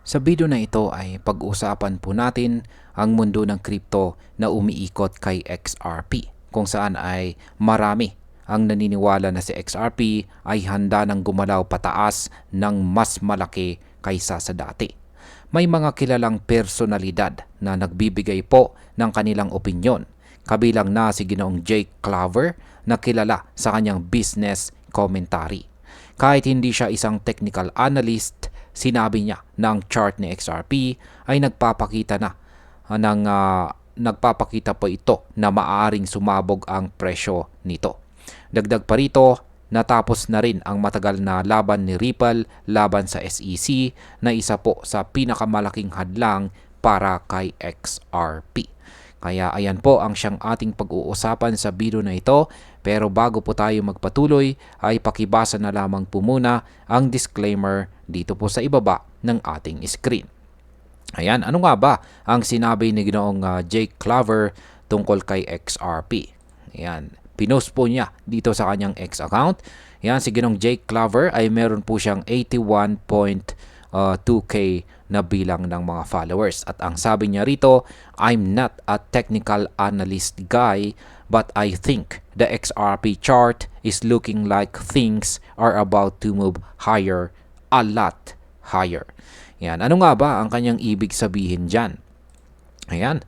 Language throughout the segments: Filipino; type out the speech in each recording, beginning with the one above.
Sa video na ito ay pag-uusapan po natin ang mundo ng crypto na umiikot kay XRP, kung saan ay marami ang naniniwala na si XRP ay handa ng gumalaw pataas ng mas malaki kaysa sa dati. May mga kilalang personalidad na nagbibigay po ng kanilang opinyon, kabilang na si Ginoong Jake Claver na kilala sa kanyang business commentary. Kahit hindi siya isang technical analyst, sinabi niya na ang chart ni XRP ay nagpapakita po ito na maaaring sumabog ang presyo nito. Dagdag pa rito, natapos na rin ang matagal na laban ni Ripple laban sa SEC na isa po sa pinakamalaking hadlang para kay XRP. Kaya ayan po ang siyang ating pag-uusapan sa video na ito. Pero bago po tayo magpatuloy ay pakibasa na lamang po muna ang disclaimer dito po sa ibaba ng ating screen. Ayan, ano nga ba ang sinabi ni Ginoong Jake Claver tungkol kay XRP? Ayan, pinost po niya dito sa kanyang X account. Ayan, si Ginoong Jake Claver ay meron po siyang 81.2k na bilang ng mga followers. At ang sabi niya rito, I'm not a technical analyst guy, but I think the XRP chart is looking like things are about to move higher, a lot higher. Yan. Ano nga ba ang kanyang ibig sabihin dyan? Ayan.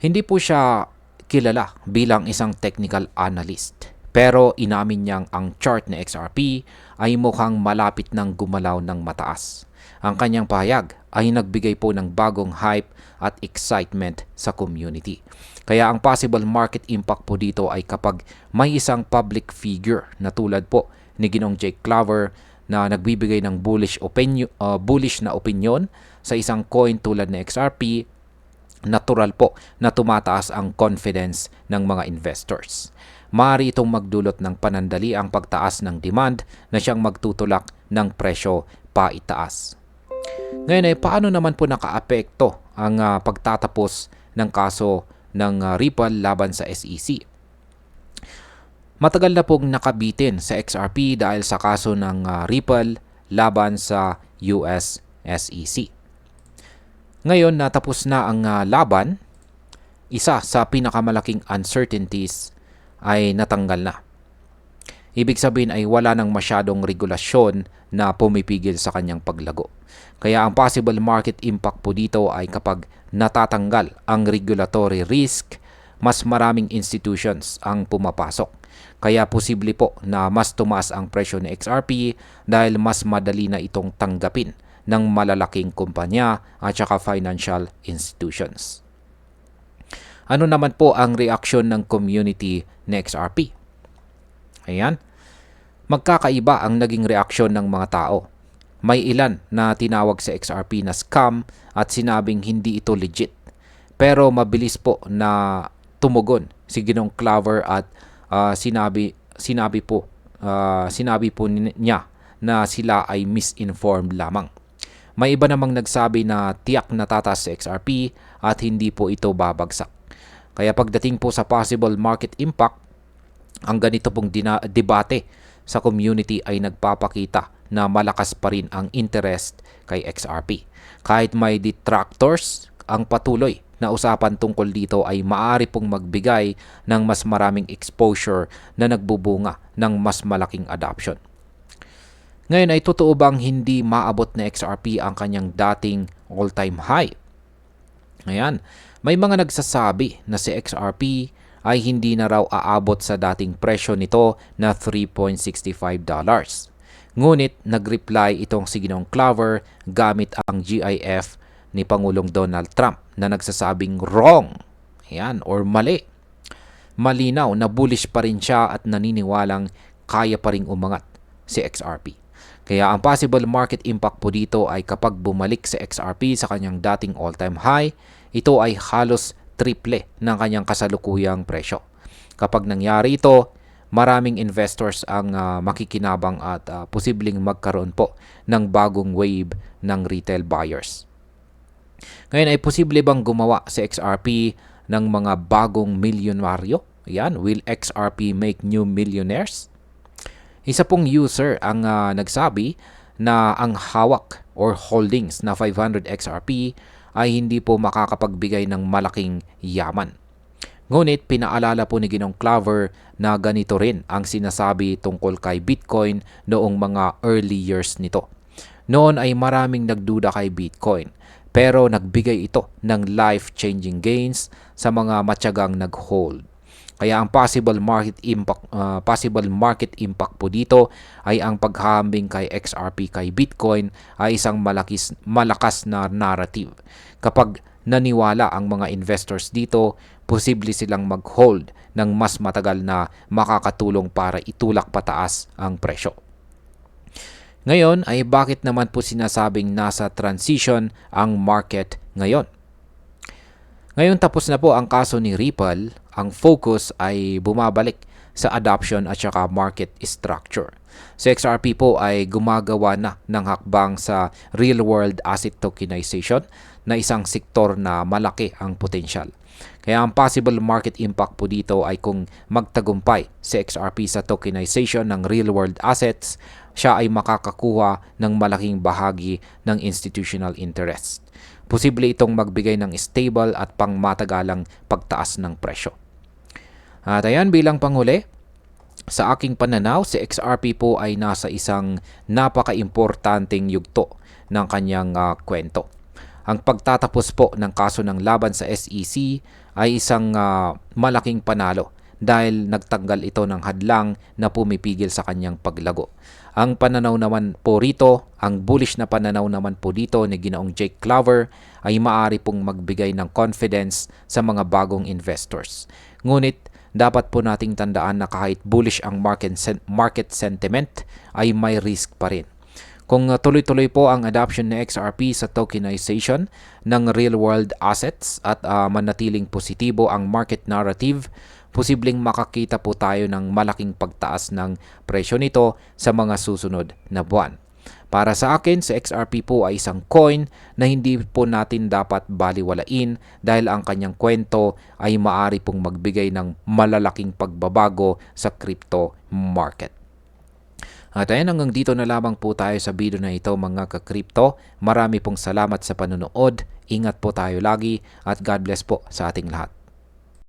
Hindi po siya kilala bilang isang technical analyst. Pero inamin niyang ang chart ng XRP ay mukhang malapit ng gumalaw ng mataas. Ang kanyang pahayag ay nagbigay po ng bagong hype at excitement sa community. Kaya ang possible market impact po dito ay kapag may isang public figure na tulad po ni Ginoong Jake Claver na nagbibigay ng bullish na opinion sa isang coin tulad ng XRP, natural po na tumataas ang confidence ng mga investors. Maaari itong magdulot ng panandali ang pagtaas ng demand na siyang magtutulak ng presyo paitaas. Ngayon ay paano naman po nakaapekto ang pagtatapos ng kaso ng Ripple laban sa SEC? Matagal na pong nakabitin sa XRP dahil sa kaso ng Ripple laban sa US SEC. Ngayon natapos na ang laban, isa sa pinakamalaking uncertainties ay natanggal na. Ibig sabihin ay wala nang masyadong regulasyon na pumipigil sa kanyang paglago. Kaya ang possible market impact po dito ay kapag natatanggal ang regulatory risk, mas maraming institutions ang pumapasok. Kaya posible po na mas tumaas ang presyo ni XRP dahil mas madali na itong tanggapin ng malalaking kumpanya at saka financial institutions. Ano naman po ang reaksyon ng community ni XRP? Ayan. Magkakaiba ang naging reaksyon ng mga tao. May ilan na tinawag sa XRP na scam at sinabing hindi ito legit. Pero mabilis po na tumugon si Ginoong Claver at sinabi po niya na sila ay misinformed lamang. May iba namang nagsabi na tiyak na tataas sa XRP at hindi po ito babagsak. Kaya pagdating po sa possible market impact, ang ganito pong debate sa community ay nagpapakita na malakas pa rin ang interest kay XRP. Kahit may detractors, ang patuloy na usapan tungkol dito ay maaari pong magbigay ng mas maraming exposure na nagbubunga ng mas malaking adoption. Ngayon ay totoo bang hindi maabot na XRP ang kanyang dating all-time high? Ayan, may mga nagsasabi na si XRP ay hindi na raw aabot sa dating presyo nito na $3.65. Ngunit nag-reply itong si Ginoong Claver gamit ang GIF ni Pangulong Donald Trump na nagsasabing wrong, ayan, or mali. Malinaw na bullish pa rin siya at naniniwalang kaya pa ring umangat si XRP. Kaya ang possible market impact po dito ay kapag bumalik si XRP sa kanyang dating all-time high, ito ay halos triple ng kanyang kasalukuyang presyo. Kapag nangyari ito, maraming investors ang makikinabang at posibleng magkaroon po ng bagong wave ng retail buyers. Ngayon ay posible bang gumawa si XRP ng mga bagong milyonaryo? Yan, will XRP make new millionaires? Isa pong user ang nagsabi na ang hawak or holdings na 500 XRP ay hindi po makakapagbigay ng malaking yaman. Ngunit pinaalala po ni Ginong Claver na ganito rin ang sinasabi tungkol kay Bitcoin noong mga early years nito. Noon ay maraming nagduda kay Bitcoin, pero nagbigay ito ng life-changing gains sa mga matyagang nag-hold. Kaya ang possible market impact po dito ay ang paghahambing kay XRP kay Bitcoin ay isang malakas na narrative. Kapag naniwala ang mga investors dito, posible silang mag-hold ng mas matagal na makakatulong para itulak pataas ang presyo. Ngayon ay bakit naman po sinasabing nasa transition ang market ngayon? Ngayon tapos na po ang kaso ni Ripple, ang focus ay bumabalik sa adoption at saka market structure. Si XRP po ay gumagawa na ng hakbang sa real-world asset tokenization na isang sektor na malaki ang potensyal. Kaya ang possible market impact po dito ay kung magtagumpay si XRP sa tokenization ng real-world assets, siya ay makakakuha ng malaking bahagi ng institutional interest. Posible itong magbigay ng stable at pangmatagalang pagtaas ng presyo. At ayan, bilang panghuli, sa aking pananaw, si XRP po ay nasa isang napaka-importanteng yugto ng kanyang kwento. Ang pagtatapos po ng kaso ng laban sa SEC ay isang malaking panalo dahil nagtanggal ito ng hadlang na pumipigil sa kanyang paglago. Ang pananaw naman po rito, ang bullish na pananaw naman po dito ni Ginoong Jake Claver ay maaari pong magbigay ng confidence sa mga bagong investors. Ngunit dapat po nating tandaan na kahit bullish ang market sentiment ay may risk pa rin. Kung tuloy-tuloy po ang adoption ng XRP sa tokenization ng real-world assets at manatiling positibo ang market narrative, posibleng makakita po tayo ng malaking pagtaas ng presyo nito sa mga susunod na buwan. Para sa akin, si XRP po ay isang coin na hindi po natin dapat baliwalain dahil ang kanyang kwento ay maaari pong magbigay ng malalaking pagbabago sa crypto market. At ayan, hanggang dito na lamang po tayo sa video na ito mga ka-crypto. Marami pong salamat sa panonood. Ingat po tayo lagi at God bless po sa ating lahat.